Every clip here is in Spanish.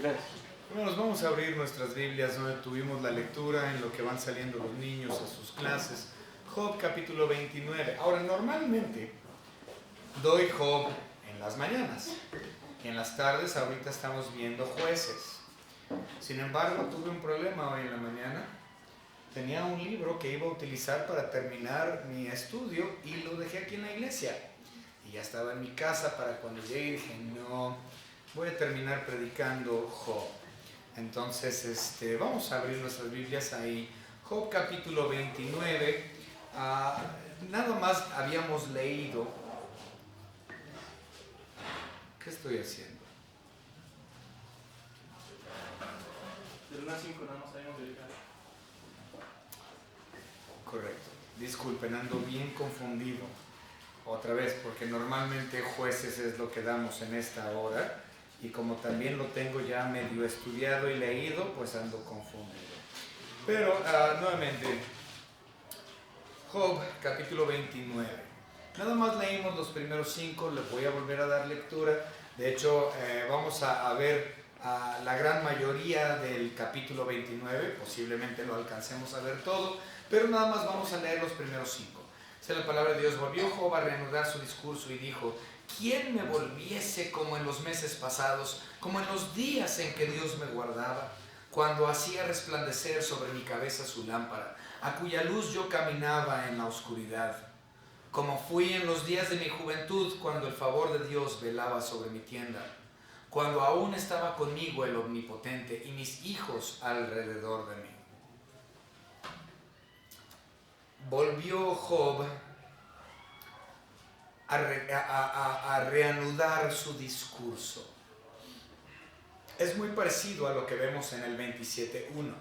3. Hermanos, vamos a abrir nuestras Biblias donde tuvimos la lectura en lo que van saliendo los niños a sus clases. Job capítulo 29. Ahora, normalmente doy Job en las mañanas. En las tardes ahorita estamos viendo Jueces. Sin embargo, tuve un problema hoy en la mañana. Tenía un libro que iba a utilizar para terminar mi estudio y lo dejé aquí en la iglesia. Y ya estaba en mi casa para cuando llegué y dije, no, voy a terminar predicando Job. Entonces, vamos a abrir nuestras Biblias ahí. Job capítulo 29. Nada más habíamos leído. ¿Qué estoy haciendo? Del 1 a 5 nada más habíamos dedicado. Correcto. Disculpen, ando bien confundido. Otra vez, porque normalmente Jueces es lo que damos en esta hora. Y como también lo tengo ya medio estudiado y leído, pues ando confundido. Pero, nuevamente, Job, capítulo 29. Nada más leímos los primeros 5, les voy a volver a dar lectura. De hecho, vamos a ver la gran mayoría del capítulo 29, posiblemente lo alcancemos a ver todo, pero nada más vamos a leer los primeros 5. Dice la palabra de Dios: volvió Job a reanudar su discurso y dijo: ¿quién me volviese como en los meses pasados, como en los días en que Dios me guardaba, cuando hacía resplandecer sobre mi cabeza su lámpara, a cuya luz yo caminaba en la oscuridad? Como fui en los días de mi juventud, cuando el favor de Dios velaba sobre mi tienda, cuando aún estaba conmigo el Omnipotente y mis hijos alrededor de mí. Volvió Job a reanudar su discurso. Es muy parecido a lo que vemos en el 27.1.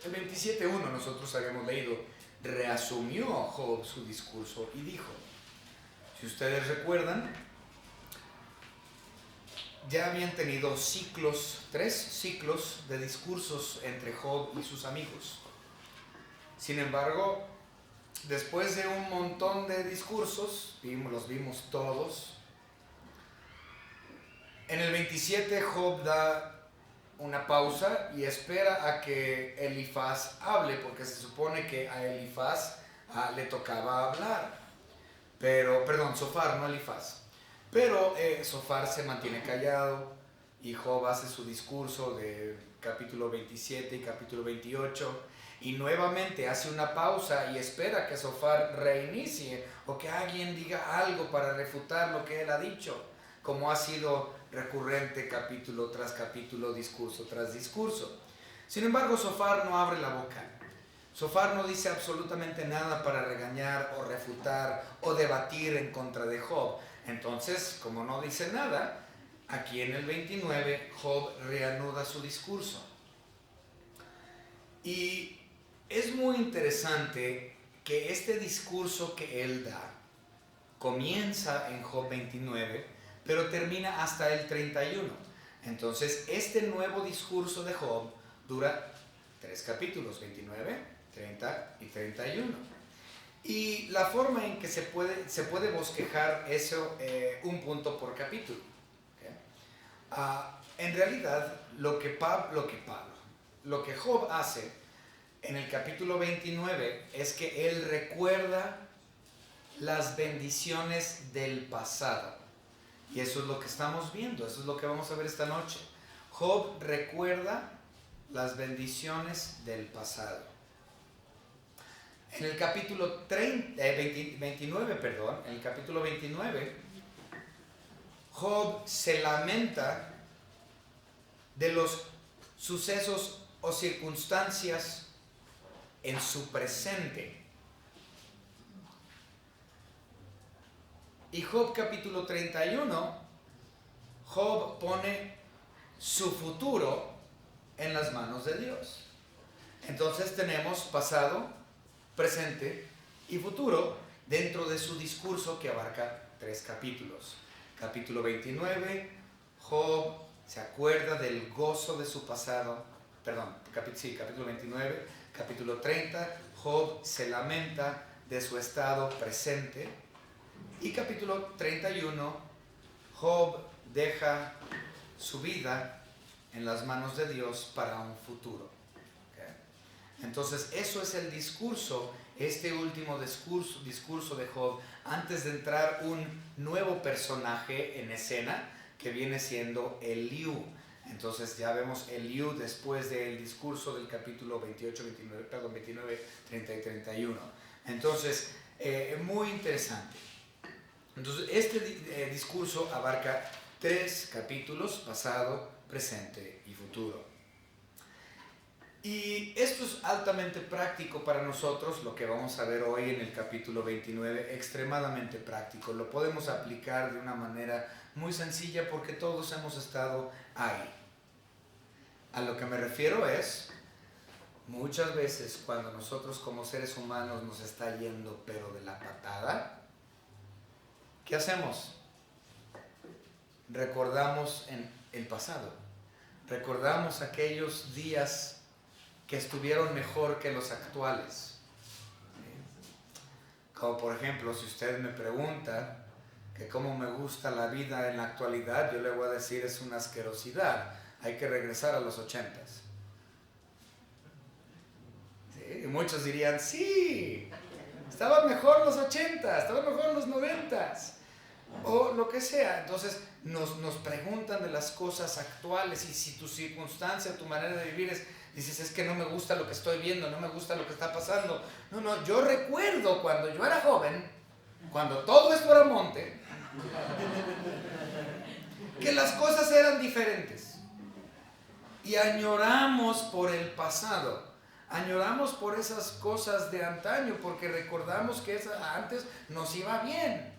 El 27.1 nosotros habíamos leído: reasumió Job su discurso y dijo. Si ustedes recuerdan, ya habían tenido tres ciclos de discursos entre Job y sus amigos. Sin embargo, después de un montón de discursos, los vimos todos. En el 27 Job da una pausa y espera a que Elifaz hable, porque se supone que a Elifaz le tocaba hablar. Sofar, no Elifaz. Pero Sofar se mantiene callado y Job hace su discurso de capítulo 27 y capítulo 28. Y nuevamente hace una pausa y espera que Sofar reinicie o que alguien diga algo para refutar lo que él ha dicho, como ha sido recurrente capítulo tras capítulo, discurso tras discurso. Sin embargo, Sofar no abre la boca. Sofar no dice absolutamente nada para regañar o refutar o debatir en contra de Job. Entonces, como no dice nada, aquí en el 29 Job reanuda su discurso. Y es muy interesante que este discurso que él da comienza en Job 29, pero termina hasta el 31. Entonces, este nuevo discurso de Job dura 3 capítulos, 29, 30 y 31. Y la forma en que se puede bosquejar eso, un punto por capítulo. ¿Okay? En realidad, lo que Job hace en el capítulo 29 es que él recuerda las bendiciones del pasado. Y eso es lo que estamos viendo, eso es lo que vamos a ver esta noche. Job recuerda las bendiciones del pasado. En el capítulo 29, Job se lamenta de los sucesos o circunstancias en su presente. Y Job capítulo 31, Job pone su futuro en las manos de Dios. Entonces tenemos pasado, presente y futuro dentro de su discurso que abarca 3 capítulos. Capítulo 29, Job se acuerda del gozo de su pasado. Capítulo 29. Capítulo 30, Job se lamenta de su estado presente. Y capítulo 31, Job deja su vida en las manos de Dios para un futuro. ¿Ok? Entonces, eso es el discurso, este último discurso de Job, antes de entrar un nuevo personaje en escena, que viene siendo Eliú. Entonces ya vemos Eliú después del discurso del capítulo 29, 30 y 31. Entonces, muy interesante. Entonces, este discurso abarca 3 capítulos: pasado, presente y futuro. Y esto es altamente práctico para nosotros, lo que vamos a ver hoy en el capítulo 29, extremadamente práctico. Lo podemos aplicar de una manera muy sencilla porque todos hemos estado ahí. A lo que me refiero es, muchas veces cuando nosotros como seres humanos nos está yendo pero de la patada, ¿qué hacemos? Recordamos en el pasado, recordamos aquellos días que estuvieron mejor que los actuales. Como por ejemplo, si usted me pregunta que cómo me gusta la vida en la actualidad, yo le voy a decir es una asquerosidad, hay que regresar a los 80s. ¿Sí? Y muchos dirían, sí, estaban mejor los 80s, estaban mejor los 90s, o lo que sea. Entonces nos preguntan de las cosas actuales, y si tu circunstancia, tu manera de vivir dices, es que no me gusta lo que estoy viendo, no me gusta lo que está pasando. No, yo recuerdo cuando yo era joven, cuando todo esto era monte, que las cosas eran diferentes. Y añoramos por el pasado, añoramos por esas cosas de antaño, porque recordamos que antes nos iba bien.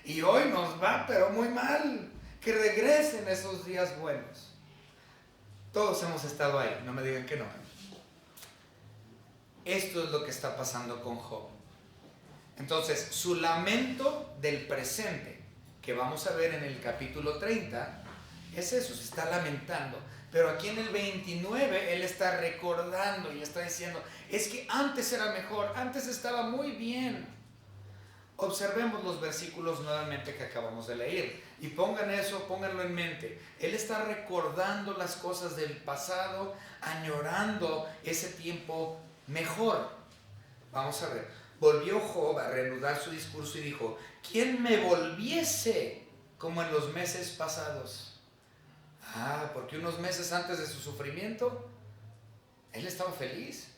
Y hoy nos va, pero muy mal. Que regresen esos días buenos. Todos hemos estado ahí, no me digan que no. Esto es lo que está pasando con Job. Entonces, su lamento del presente, que vamos a ver en el capítulo 30, es eso, se está lamentando. Pero aquí en el 29, él está recordando y está diciendo, es que antes era mejor, antes estaba muy bien. Observemos los versículos nuevamente que acabamos de leer y pónganlo en mente. Él está recordando las cosas del pasado, añorando ese tiempo mejor. Vamos a ver. Volvió Job a reanudar su discurso y dijo, ¿quién me volviese como en los meses pasados? Porque unos meses antes de su sufrimiento, él estaba feliz,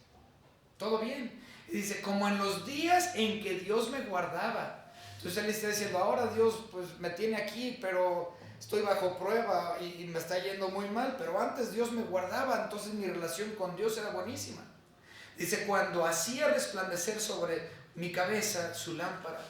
todo bien. Y dice, como en los días en que Dios me guardaba. Entonces él está diciendo, ahora Dios pues me tiene aquí, pero estoy bajo prueba y me está yendo muy mal, pero antes Dios me guardaba, entonces mi relación con Dios era buenísima. Dice, cuando hacía resplandecer sobre mi cabeza su lámpara,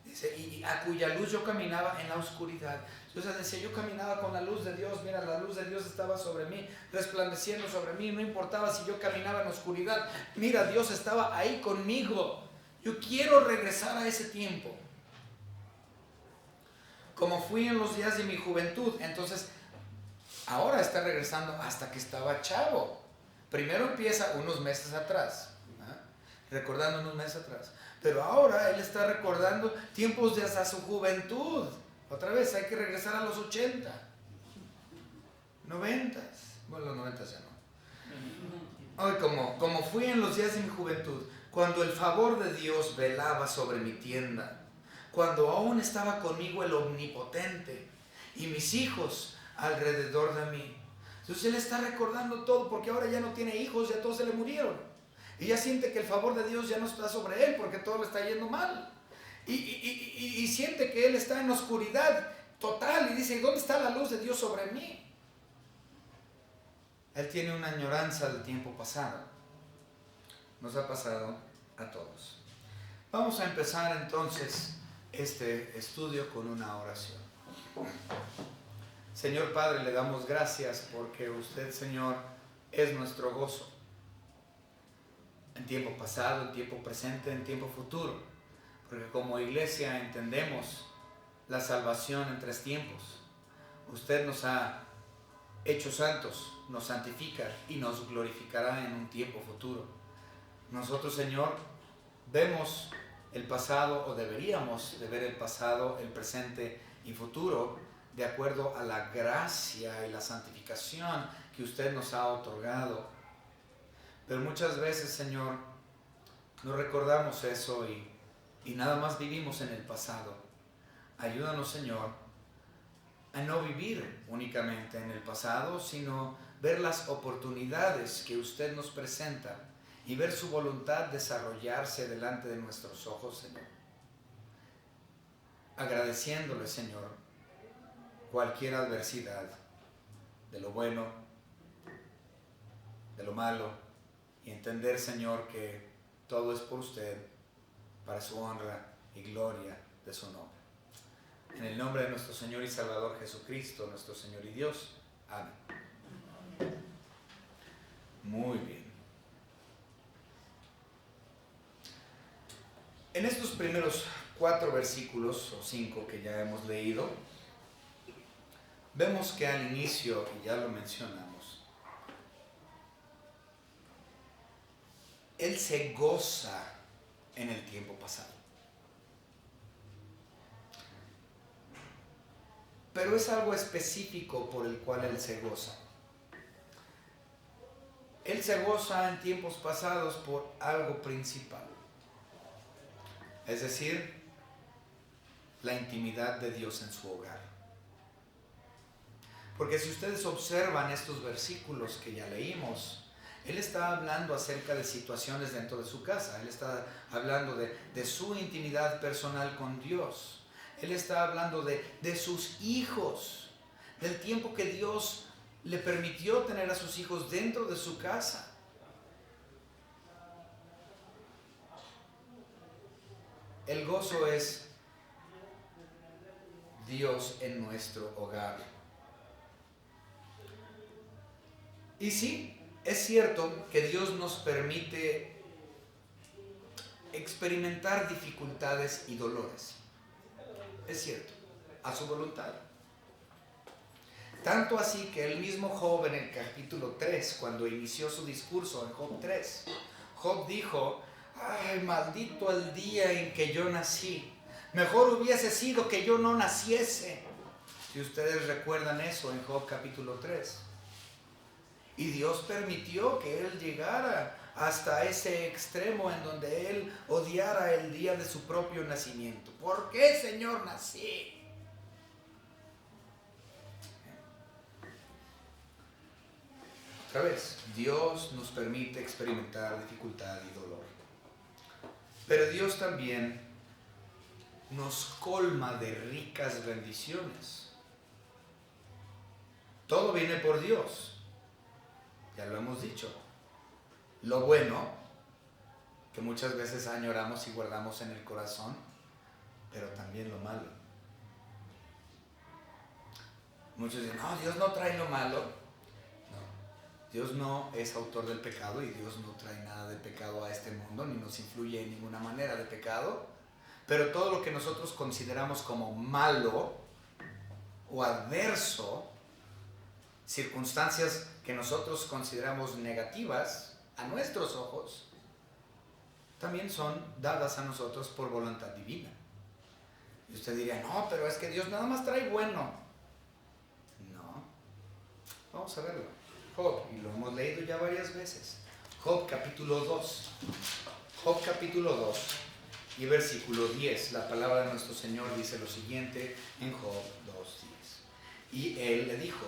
dice, y a cuya luz yo caminaba en la oscuridad. Entonces decía, yo caminaba con la luz de Dios, mira, la luz de Dios estaba sobre mí, resplandeciendo sobre mí, no importaba si yo caminaba en oscuridad, mira, Dios estaba ahí conmigo. Yo quiero regresar a ese tiempo, como fui en los días de mi juventud. Entonces, ahora está regresando hasta que estaba chavo. Primero empieza unos meses atrás, recordando unos meses atrás, pero ahora él está recordando tiempos de hasta su juventud. Otra vez, hay que regresar a los 80, 90. Bueno, los 90 ya no. Hoy, como fui en los días de mi juventud, cuando el favor de Dios velaba sobre mi tienda, cuando aún estaba conmigo el Omnipotente y mis hijos alrededor de mí. Entonces él está recordando todo, porque ahora ya no tiene hijos, ya todos se le murieron. Y ya siente que el favor de Dios ya no está sobre él, porque todo le está yendo mal. Y siente que él está en oscuridad total y dice, ¿dónde está la luz de Dios sobre mí? Él tiene una añoranza del tiempo pasado. Nos ha pasado a todos. Vamos a empezar entonces este estudio con una oración. Señor Padre, le damos gracias porque usted, Señor, es nuestro gozo. En tiempo pasado, en tiempo presente, en tiempo futuro. Porque como iglesia entendemos la salvación en 3 tiempos. Usted nos ha hecho santos, nos santifica y nos glorificará en un tiempo futuro. Nosotros, Señor, vemos el pasado, o deberíamos de ver el pasado, el presente y futuro de acuerdo a la gracia y la santificación que usted nos ha otorgado. Pero muchas veces, Señor, no recordamos eso y nada más vivimos en el pasado. Ayúdanos, Señor, a no vivir únicamente en el pasado, sino ver las oportunidades que usted nos presenta y ver su voluntad desarrollarse delante de nuestros ojos, Señor. Agradeciéndole, Señor, cualquier adversidad, de lo bueno, de lo malo, y entender, Señor, que todo es por usted, para su honra y gloria de su nombre. En el nombre de nuestro Señor y Salvador Jesucristo, nuestro Señor y Dios. Amén. Muy bien. En estos primeros 4 versículos, o 5 que ya hemos leído, vemos que al inicio, y ya lo mencionamos, Él se goza en el tiempo pasado. Pero es algo específico por el cual Él se goza. Él se goza en tiempos pasados por algo principal. Es decir, la intimidad de Dios en su hogar. Porque si ustedes observan estos versículos que ya leímos, Él está hablando acerca de situaciones dentro de su casa. Él está hablando de su intimidad personal con Dios. Él está hablando de sus hijos, del tiempo que Dios le permitió tener a sus hijos dentro de su casa. El gozo es Dios en nuestro hogar. Y sí, es cierto que Dios nos permite experimentar dificultades y dolores. Es cierto, a su voluntad. Tanto así que el mismo Job en el capítulo 3, cuando inició su discurso en Job 3, Job dijo: ay, maldito el día en que yo nací. Mejor hubiese sido que yo no naciese. Si ustedes recuerdan eso en Job capítulo 3. Y Dios permitió que él llegara hasta ese extremo en donde él odiara el día de su propio nacimiento. ¿Por qué, Señor, nací? Otra vez, Dios nos permite experimentar dificultad y dolor. Pero Dios también nos colma de ricas bendiciones. Todo viene por Dios. Ya lo hemos dicho. Lo bueno, que muchas veces añoramos y guardamos en el corazón, pero también lo malo. Muchos dicen: no, Dios no trae lo malo. No, Dios no es autor del pecado y Dios no trae nada de pecado a este mundo, ni nos influye en ninguna manera de pecado. Pero todo lo que nosotros consideramos como malo o adverso, circunstancias que nosotros consideramos negativas a nuestros ojos, también son dadas a nosotros por voluntad divina. Y usted diría: no, pero es que Dios nada más trae bueno. No. Vamos a verlo. Job, y lo hemos leído ya varias veces. Job capítulo 2. Job capítulo 2 y versículo 10. La palabra de nuestro Señor dice lo siguiente en Job 2:10. Y él le dijo: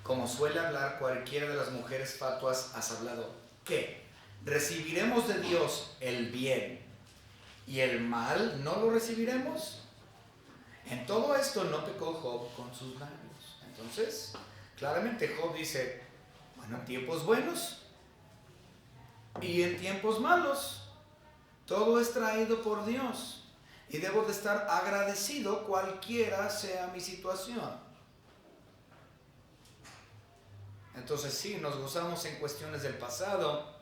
como suele hablar cualquiera de las mujeres fatuas, has hablado. ¿Qué? ¿Recibiremos de Dios el bien y el mal no lo recibiremos? En todo esto no pecó Job con sus labios. Entonces, claramente Job dice: bueno, en tiempos buenos y en tiempos malos, todo es traído por Dios y debo de estar agradecido cualquiera sea mi situación. Entonces sí, nos gozamos en cuestiones del pasado,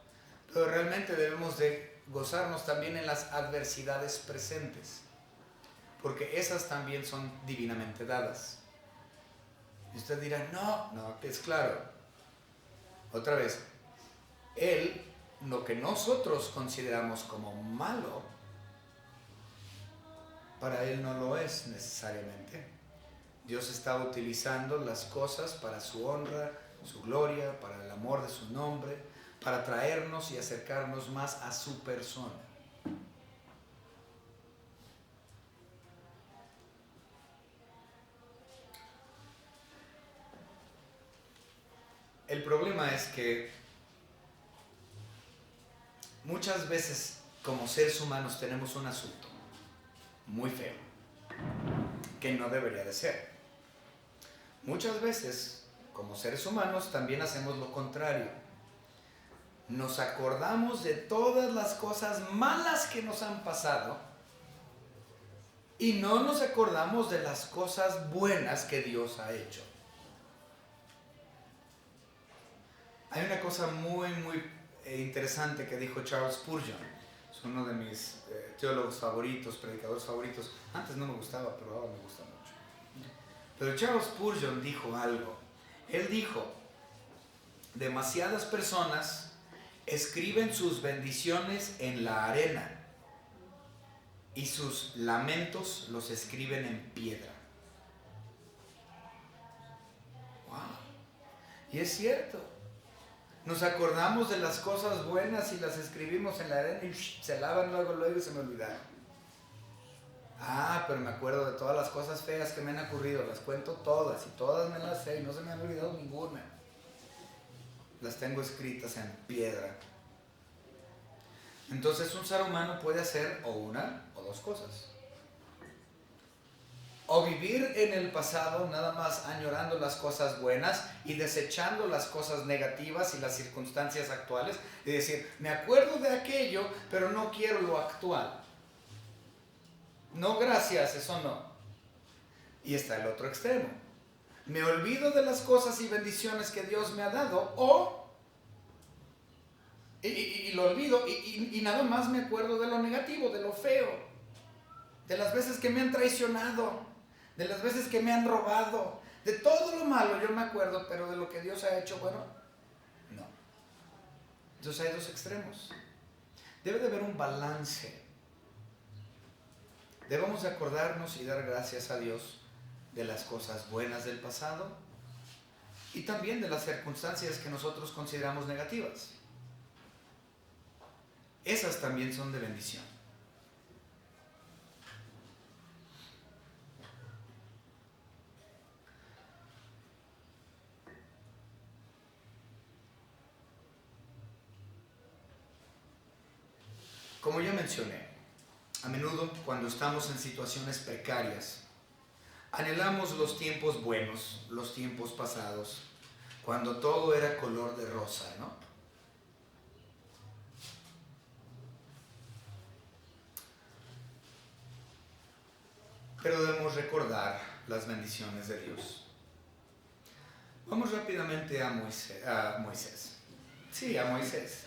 pero realmente debemos de gozarnos también en las adversidades presentes, porque esas también son divinamente dadas. Y usted dirá: no, es claro. Otra vez, lo que nosotros consideramos como malo, para Él no lo es necesariamente. Dios estaba utilizando las cosas para su honra, su gloria, para el amor de su nombre, para traernos y acercarnos más a su persona. El problema es que muchas veces como seres humanos tenemos un asunto muy feo que no debería de ser. Muchas veces como seres humanos también hacemos lo contrario. Nos acordamos de todas las cosas malas que nos han pasado y no nos acordamos de las cosas buenas que Dios ha hecho. Hay una cosa muy interesante que dijo Charles Spurgeon. Es uno de mis teólogos favoritos, predicadores favoritos. Antes no me gustaba, pero ahora me gusta mucho. Pero Charles Spurgeon dijo algo. Él dijo, demasiadas personas escriben sus bendiciones en la arena y sus lamentos los escriben en piedra. Wow. Y es cierto. Nos acordamos de las cosas buenas y las escribimos en la arena y se lavan luego y se me olvidaron. Pero me acuerdo de todas las cosas feas que me han ocurrido, las cuento todas y todas me las sé y no se me han olvidado ninguna. Las tengo escritas en piedra. Entonces un ser humano puede hacer o una o dos cosas. O vivir en el pasado nada más añorando las cosas buenas y desechando las cosas negativas y las circunstancias actuales. Y decir, me acuerdo de aquello, pero no quiero lo actual. No, gracias, eso no. Y está el otro extremo. Me olvido de las cosas y bendiciones que Dios me ha dado, y lo olvido, y nada más me acuerdo de lo negativo, de lo feo, de las veces que me han traicionado, de las veces que me han robado, de todo lo malo yo me acuerdo, pero de lo que Dios ha hecho, bueno, no. Entonces hay dos extremos. Debe de haber un balance. Debemos de acordarnos y dar gracias a Dios de las cosas buenas del pasado y también de las circunstancias que nosotros consideramos negativas. Esas también son de bendición. Como ya mencioné, a menudo cuando estamos en situaciones precarias, anhelamos los tiempos buenos, los tiempos pasados, cuando todo era color de rosa, ¿no? Pero debemos recordar las bendiciones de Dios. Vamos rápidamente a Moisés. Sí, a Moisés.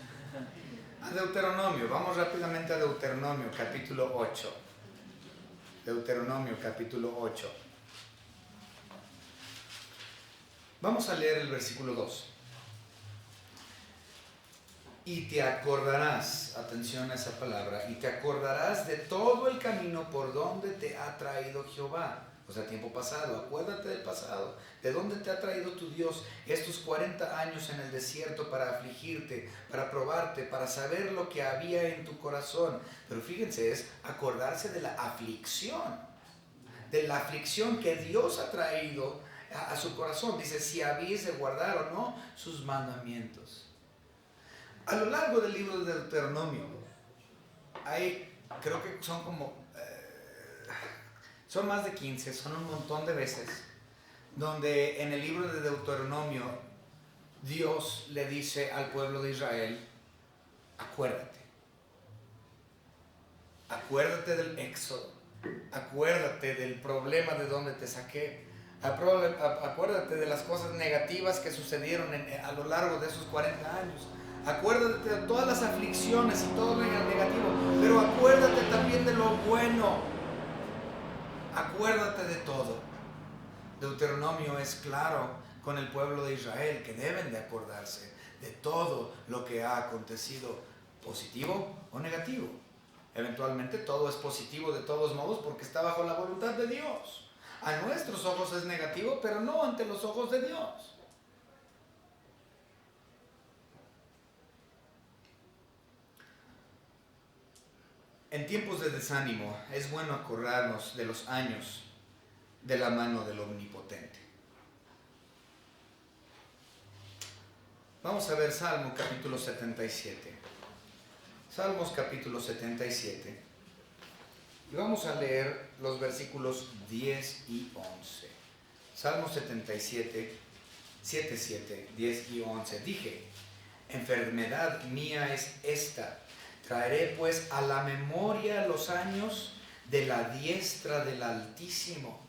A Deuteronomio, vamos rápidamente a Deuteronomio, capítulo 8. Deuteronomio, capítulo 8. Vamos a leer el versículo 2. Y te acordarás, atención a esa palabra, y te acordarás de todo el camino por donde te ha traído Jehová. O sea, tiempo pasado, acuérdate del pasado, de dónde te ha traído tu Dios estos 40 años en el desierto para afligirte, para probarte, para saber lo que había en tu corazón. Pero fíjense, es acordarse de la aflicción que Dios ha traído a su corazón. Dice, si habéis de guardar o no sus mandamientos. A lo largo del libro de Deuteronomio, creo que son como... son más de 15, son un montón de veces, donde en el libro de Deuteronomio Dios le dice al pueblo de Israel, acuérdate del éxodo, acuérdate del problema de donde te saqué, acuérdate de las cosas negativas que sucedieron a lo largo de esos 40 años, acuérdate de todas las aflicciones y todo lo negativo, pero acuérdate también de lo bueno. Acuérdate de todo. Deuteronomio es claro con el pueblo de Israel que deben de acordarse de todo lo que ha acontecido, positivo o negativo. Eventualmente todo es positivo de todos modos porque está bajo la voluntad de Dios. A nuestros ojos es negativo, pero no ante los ojos de Dios. En tiempos de desánimo es bueno acordarnos de los años de la mano del Omnipotente. Vamos a ver Salmo capítulo 77. Salmos capítulo 77. Y vamos a leer los versículos 10 y 11. Salmo 77, 7, 10 y 11. Dije, enfermedad mía es esta. Traeré pues a la memoria los años de la diestra del Altísimo.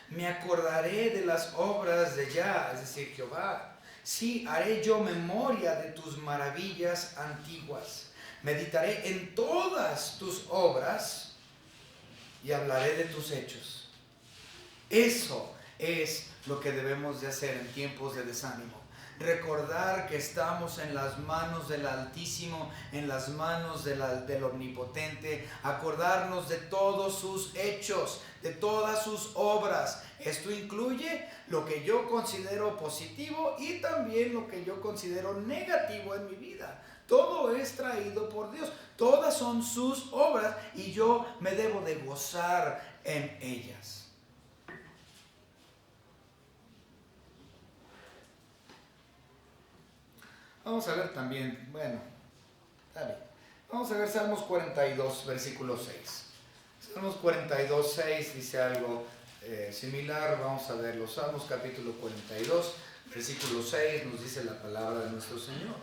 Me acordaré de las obras de Yah, es decir, Jehová. Sí, haré yo memoria de tus maravillas antiguas. Meditaré en todas tus obras y hablaré de tus hechos. Eso es lo que debemos de hacer en tiempos de desánimo. Recordar que estamos en las manos del Altísimo, en las manos del Omnipotente. Acordarnos de todos sus hechos, de todas sus obras. Esto incluye lo que yo considero positivo y también lo que yo considero negativo en mi vida. Todo es traído por Dios. Todas son sus obras y yo me debo de gozar en ellas. Vamos a ver también, está bien. Vamos a ver Salmos 42, versículo 6. Salmos 42, 6 dice algo similar. Vamos a ver los Salmos capítulo 42, versículo 6 nos dice la palabra de nuestro Señor.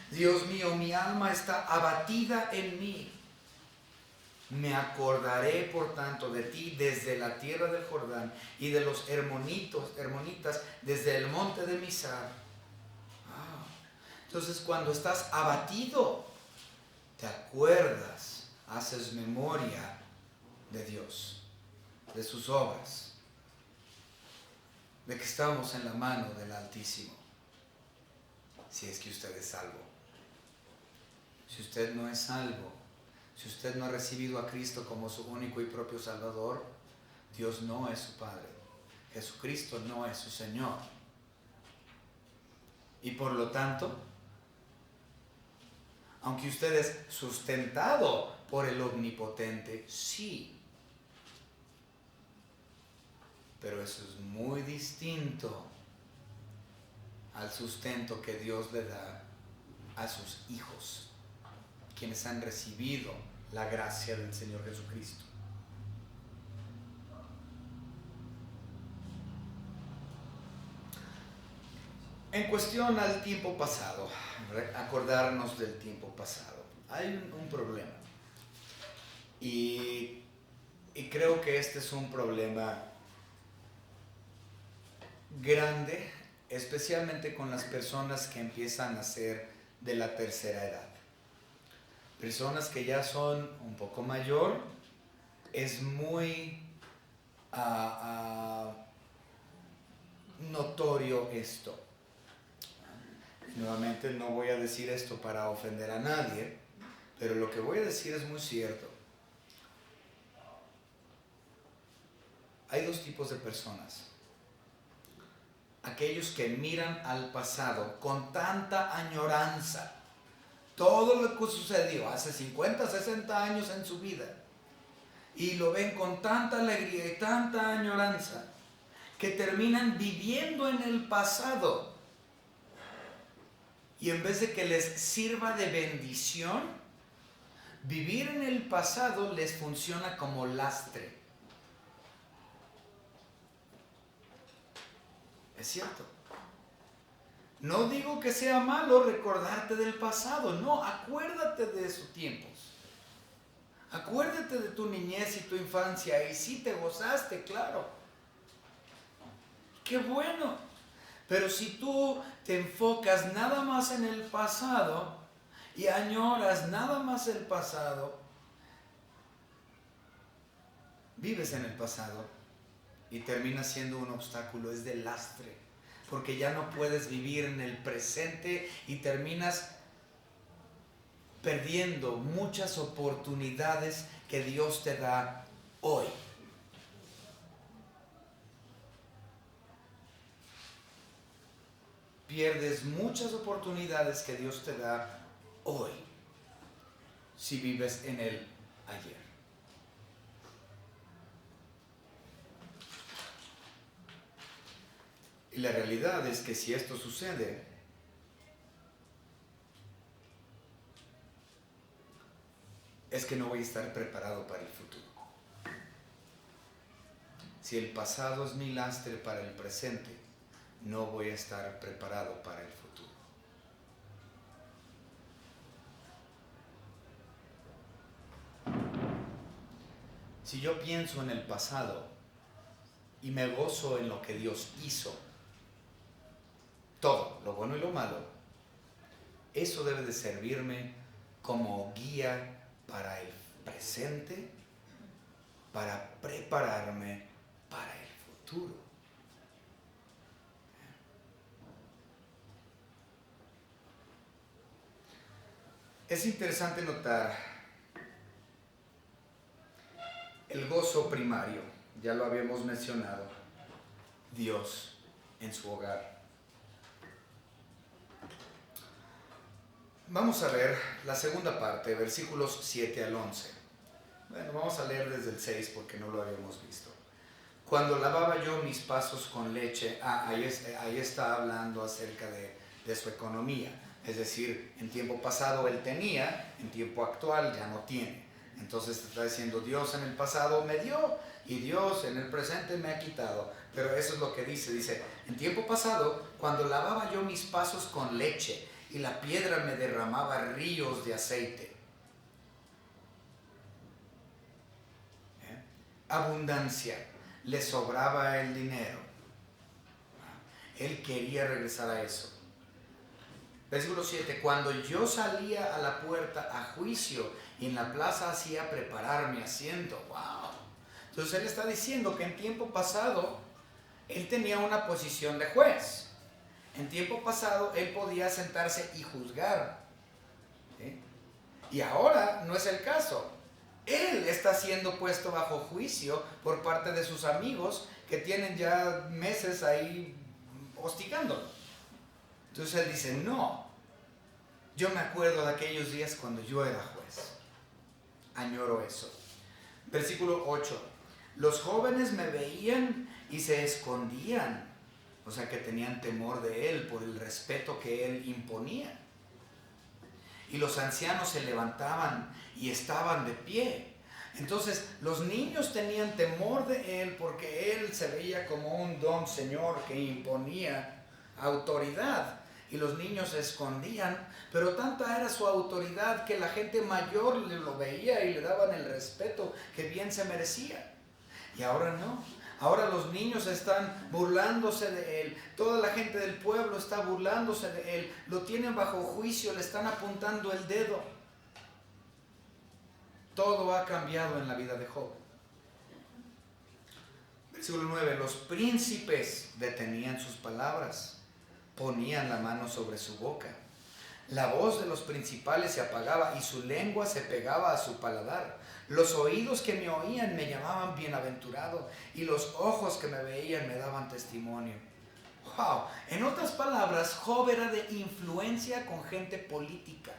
Dios mío, mi alma está abatida en mí. Me acordaré, por tanto, de ti desde la tierra del Jordán y de los hermonitas desde el monte de Misar. Entonces, cuando estás abatido, te acuerdas, haces memoria de Dios, de sus obras, de que estamos en la mano del Altísimo. Si es que usted es salvo. Si usted no es salvo, si usted no ha recibido a Cristo como su único y propio Salvador, Dios no es su Padre. Jesucristo no es su Señor. Y por lo tanto, aunque usted es sustentado por el Omnipotente, sí. Pero eso es muy distinto al sustento que Dios le da a sus hijos, quienes han recibido la gracia del Señor Jesucristo. En cuestión al tiempo pasado, acordarnos del tiempo pasado, hay un problema. Y creo que este es un problema grande, especialmente con las personas que empiezan a ser de la tercera edad. Personas que ya son un poco mayor, es muy notorio esto. Nuevamente no voy a decir esto para ofender a nadie, pero lo que voy a decir es muy cierto. Hay dos tipos de personas. Aquellos que miran al pasado con tanta añoranza, todo lo que sucedió hace 50, 60 años en su vida, y lo ven con tanta alegría y tanta añoranza, que terminan viviendo en el pasado. Y en vez de que les sirva de bendición, vivir en el pasado les funciona como lastre. Es cierto. No digo que sea malo recordarte del pasado, no, acuérdate de esos tiempos. Acuérdate de tu niñez y tu infancia, y sí te gozaste, claro. ¡Qué bueno! Pero si tú te enfocas nada más en el pasado y añoras nada más el pasado, vives en el pasado y termina siendo un obstáculo, es de lastre, porque ya no puedes vivir en el presente y terminas perdiendo muchas oportunidades que Dios te da hoy. pierdes muchas oportunidades que Dios te da hoy si vives en el ayer. Y la realidad es que si esto sucede, es que no voy a estar preparado para el futuro. Si el pasado es mi lastre para el presente, no voy a estar preparado para el futuro. Si yo pienso en el pasado y me gozo en lo que Dios hizo, todo, lo bueno y lo malo, eso debe de servirme como guía para el presente, para prepararme para el futuro. Es interesante notar el gozo primario, ya lo habíamos mencionado, Dios en su hogar. Vamos a ver la segunda parte, versículos 7 al 11. Bueno, vamos a leer desde el 6 porque no lo habíamos visto. Cuando lavaba yo mis pasos con leche, ahí está hablando acerca de su economía. Es decir, en tiempo pasado él tenía, en tiempo actual ya no tiene. Entonces está diciendo, Dios en el pasado me dio y Dios en el presente me ha quitado. Pero eso es lo que dice, en tiempo pasado, cuando lavaba yo mis pasos con leche y la piedra me derramaba ríos de aceite. Abundancia, le sobraba el dinero. Él quería regresar a eso. Versículo 7, cuando yo salía a la puerta a juicio y en la plaza hacía preparar mi asiento. Wow. Entonces él está diciendo que en tiempo pasado él tenía una posición de juez. En tiempo pasado él podía sentarse y juzgar. ¿Sí? Y ahora no es el caso. Él está siendo puesto bajo juicio por parte de sus amigos que tienen ya meses ahí hostigándolo. Entonces él dice, no, yo me acuerdo de aquellos días cuando yo era juez. Añoro eso. Versículo 8. Los jóvenes me veían y se escondían. O sea que tenían temor de él por el respeto que él imponía. Y los ancianos se levantaban y estaban de pie. Entonces los niños tenían temor de él porque él se veía como un don señor que imponía autoridad. Y los niños se escondían, pero tanta era su autoridad que la gente mayor lo veía y le daban el respeto que bien se merecía. Y ahora no. Ahora los niños están burlándose de él. Toda la gente del pueblo está burlándose de él. Lo tienen bajo juicio, le están apuntando el dedo. Todo ha cambiado en la vida de Job. Versículo 9. Los príncipes detenían sus palabras, ponían la mano sobre su boca. La voz de los principales se apagaba y su lengua se pegaba a su paladar. Los oídos que me oían me llamaban bienaventurado y los ojos que me veían me daban testimonio. Wow. En otras palabras, Job era de influencia con gente política.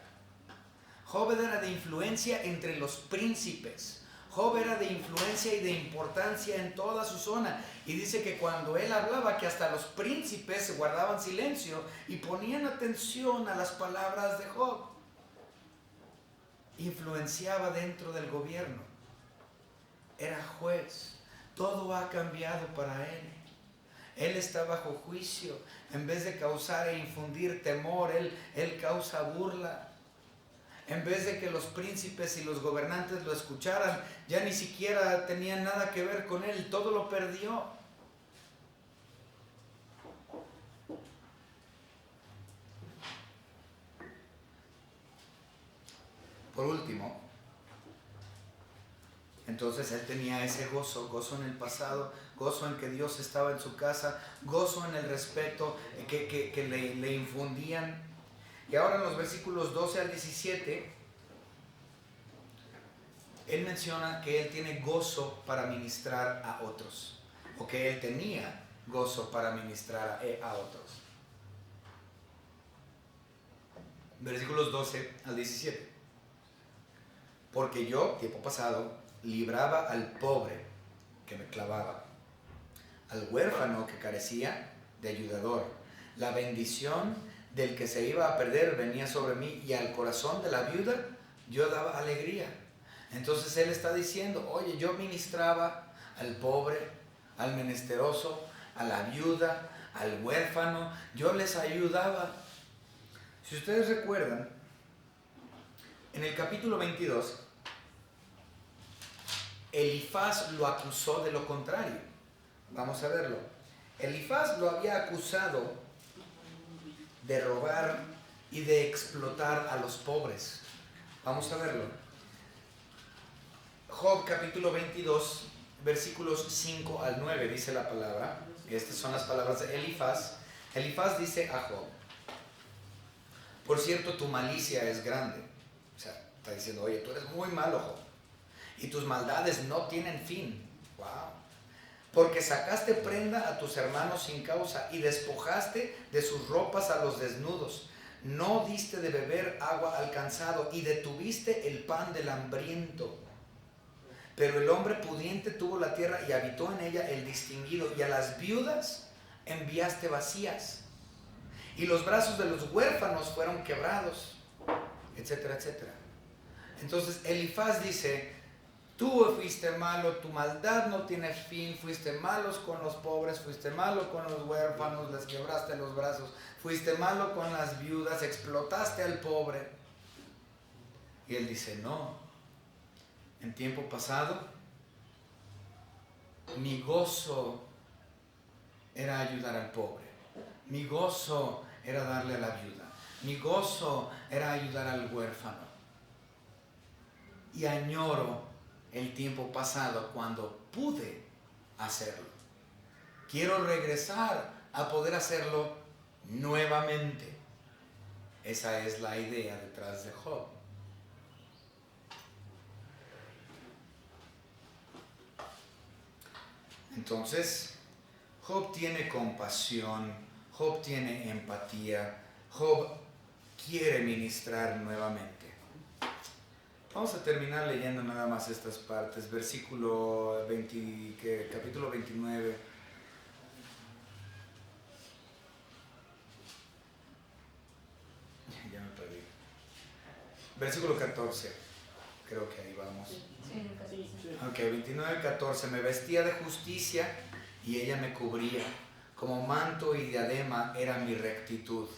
Job era de influencia entre los príncipes. Job era de influencia y de importancia en toda su zona. Y dice que cuando él hablaba, que hasta los príncipes se guardaban silencio y ponían atención a las palabras de Job. Influenciaba dentro del gobierno. Era juez. Todo ha cambiado para él. Él está bajo juicio. En vez de causar e infundir temor, él causa burla. En vez de que los príncipes y los gobernantes lo escucharan, ya ni siquiera tenían nada que ver con él, todo lo perdió. Por último, entonces él tenía ese gozo, gozo en el pasado, gozo en que Dios estaba en su casa, gozo en el respeto que le infundían. Y ahora en los versículos 12 al 17, él menciona que él tiene gozo para ministrar a otros, o que él tenía gozo para ministrar a otros. Versículos 12 al 17. Porque yo, tiempo pasado, libraba al pobre que me clavaba, al huérfano que carecía de ayudador. La bendición del que se iba a perder venía sobre mí, y al corazón de la viuda yo daba alegría. Entonces él está diciendo, oye, yo ministraba al pobre, al menesteroso, a la viuda, al huérfano, yo les ayudaba. Si ustedes recuerdan, en el capítulo 22, Elifaz lo acusó de lo contrario. Vamos a verlo. Elifaz lo había acusado de robar y de explotar a los pobres. Vamos a verlo. Job capítulo 22, versículos 5 al 9, dice la palabra. Estas son las palabras de Elifaz. Elifaz dice a Job: por cierto, tu malicia es grande. O sea, está diciendo, oye, tú eres muy malo, Job, y tus maldades no tienen fin. Wow. Porque sacaste prenda a tus hermanos sin causa y despojaste de sus ropas a los desnudos. No diste de beber agua al cansado y detuviste el pan del hambriento. Pero el hombre pudiente tuvo la tierra y habitó en ella el distinguido, y a las viudas enviaste vacías, y los brazos de los huérfanos fueron quebrados, etcétera, etcétera. Entonces Elifaz dice, tú fuiste malo, tu maldad no tiene fin, fuiste malos con los pobres, fuiste malo con los huérfanos, les quebraste los brazos, fuiste malo con las viudas, explotaste al pobre. Y él dice, no, en tiempo pasado mi gozo era ayudar al pobre, mi gozo era darle a la viuda, mi gozo era ayudar al huérfano. Y añoro el tiempo pasado cuando pude hacerlo. Quiero regresar a poder hacerlo nuevamente. Esa es la idea detrás de Job. Entonces, Job tiene compasión, Job tiene empatía, Job quiere ministrar nuevamente. Vamos a terminar leyendo nada más estas partes. Versículo 20, capítulo 29. Ya me perdí. Versículo 14. Creo que ahí vamos. Ok, 29, 14. Me vestía de justicia y ella me cubría. Como manto y diadema era mi rectitud.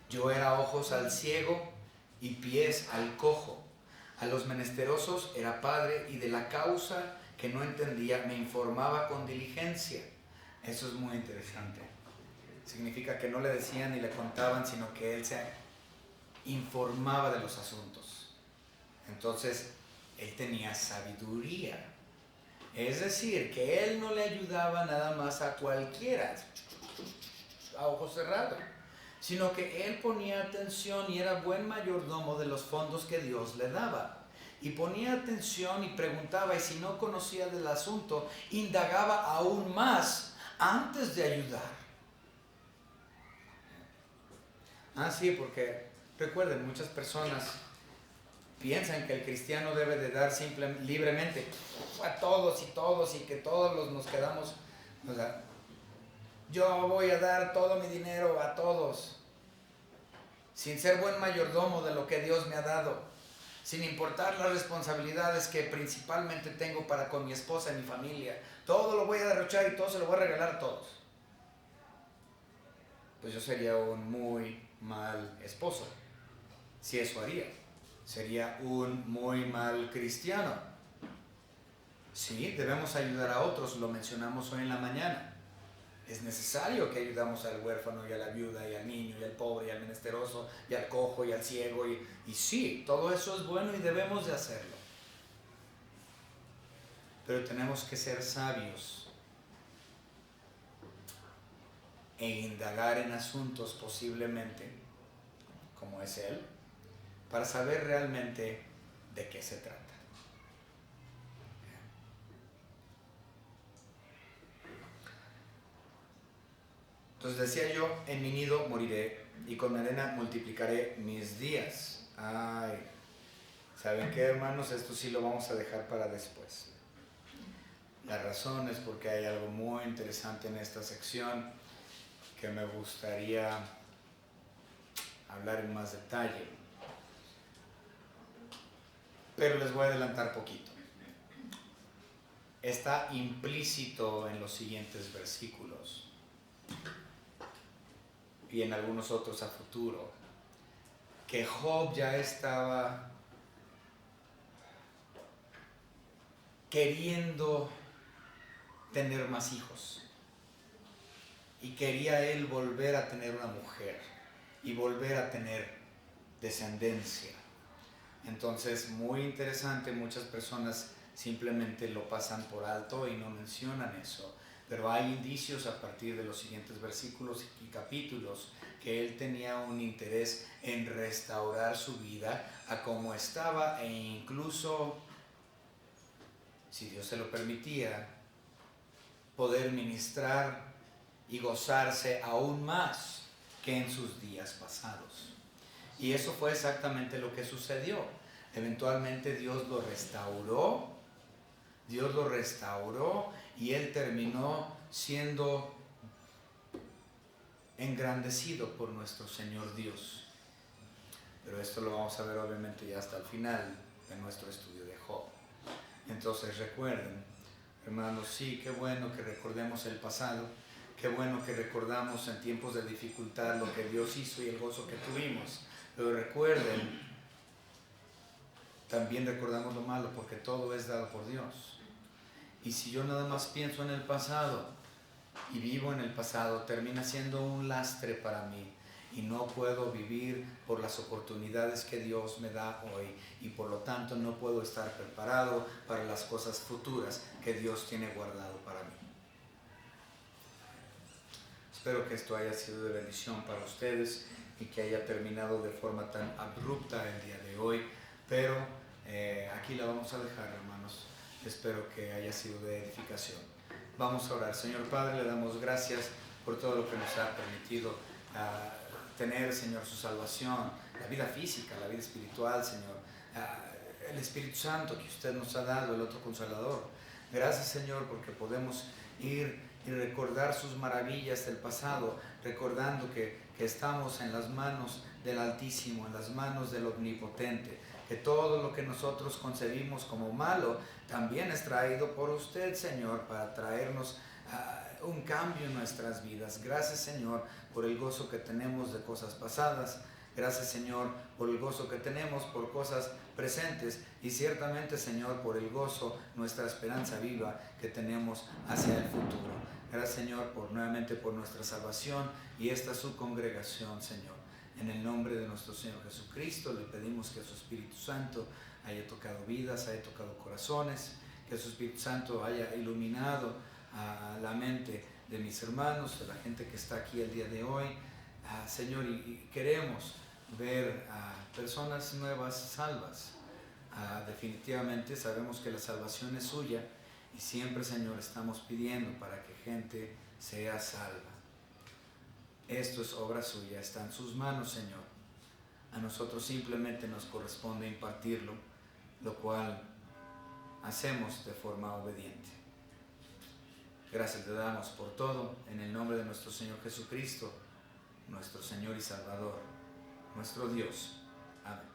Yo era ojos al ciego y pies al cojo. A los menesterosos era padre, y de la causa que no entendía me informaba con diligencia. Eso es muy interesante. Significa que no le decían ni le contaban, sino que él se informaba de los asuntos. Entonces, él tenía sabiduría. Es decir, que él no le ayudaba nada más a cualquiera, a ojos cerrados, sino que él ponía atención y era buen mayordomo de los fondos que Dios le daba. Y ponía atención y preguntaba, y si no conocía del asunto, indagaba aún más antes de ayudar. Sí, porque recuerden, muchas personas piensan que el cristiano debe de dar libremente a todos y que todos nos quedamos, o sea, yo voy a dar todo mi dinero a todos, sin ser buen mayordomo de lo que Dios me ha dado, sin importar las responsabilidades que principalmente tengo para con mi esposa y mi familia. Todo lo voy a derrochar y todo se lo voy a regalar a todos. Pues yo sería un muy mal esposo, si eso haría. Sería un muy mal cristiano. Sí, debemos ayudar a otros, lo mencionamos hoy en la mañana. Es necesario que ayudamos al huérfano y a la viuda y al niño y al pobre y al menesteroso y al cojo y al ciego. Y sí, todo eso es bueno y debemos de hacerlo. Pero tenemos que ser sabios e indagar en asuntos posiblemente, como es él, para saber realmente de qué se trata. Entonces decía yo, en mi nido moriré, y con mi arena multiplicaré mis días. Ay, ¿saben qué, hermanos? Esto sí lo vamos a dejar para después. La razón es porque hay algo muy interesante en esta sección que me gustaría hablar en más detalle. Pero les voy a adelantar poquito. Está implícito en los siguientes versículos y en algunos otros a futuro, que Job ya estaba queriendo tener más hijos y quería él volver a tener una mujer y volver a tener descendencia. Entonces, muy interesante, muchas personas simplemente lo pasan por alto y no mencionan eso, pero hay indicios a partir de los siguientes versículos y capítulos que él tenía un interés en restaurar su vida a como estaba, e incluso, si Dios se lo permitía, poder ministrar y gozarse aún más que en sus días pasados. Y eso fue exactamente lo que sucedió. Eventualmente Dios lo restauró y él terminó siendo engrandecido por nuestro Señor Dios. Pero esto lo vamos a ver obviamente ya hasta el final de nuestro estudio de Job. Entonces recuerden, hermanos, sí, qué bueno que recordemos el pasado, qué bueno que recordamos en tiempos de dificultad lo que Dios hizo y el gozo que tuvimos. Pero recuerden, también recordamos lo malo, porque todo es dado por Dios. Y si yo nada más pienso en el pasado y vivo en el pasado, termina siendo un lastre para mí. Y no puedo vivir por las oportunidades que Dios me da hoy. Y por lo tanto no puedo estar preparado para las cosas futuras que Dios tiene guardado para mí. Espero que esto haya sido de bendición para ustedes y que haya terminado de forma tan abrupta el día de hoy, pero aquí la vamos a dejar, hermanos. Espero que haya sido de edificación. Vamos a orar. Señor Padre, le damos gracias por todo lo que nos ha permitido tener, Señor, su salvación, la vida física, la vida espiritual, Señor, el Espíritu Santo que usted nos ha dado, el otro Consolador. Gracias, Señor, porque podemos ir y recordar sus maravillas del pasado, recordando que estamos en las manos del Altísimo, en las manos del Omnipotente, que todo lo que nosotros concebimos como malo también es traído por usted, Señor, para traernos un cambio en nuestras vidas. Gracias, Señor, por el gozo que tenemos de cosas pasadas. Gracias, Señor, por el gozo que tenemos por cosas presentes y ciertamente, Señor, por el gozo, nuestra esperanza viva que tenemos hacia el futuro. Gracias, Señor, nuevamente por nuestra salvación y esta su congregación, Señor. En el nombre de nuestro Señor Jesucristo le pedimos que su Espíritu Santo haya tocado vidas, haya tocado corazones, que su Espíritu Santo haya iluminado la mente de mis hermanos, de la gente que está aquí el día de hoy. Señor, y queremos ver a personas nuevas salvas. Definitivamente sabemos que la salvación es suya y siempre, Señor, estamos pidiendo para que gente sea salva. Esto es obra suya, está en sus manos, Señor. A nosotros simplemente nos corresponde impartirlo, lo cual hacemos de forma obediente. Gracias te damos por todo, en el nombre de nuestro Señor Jesucristo, nuestro Señor y Salvador, nuestro Dios. Amén.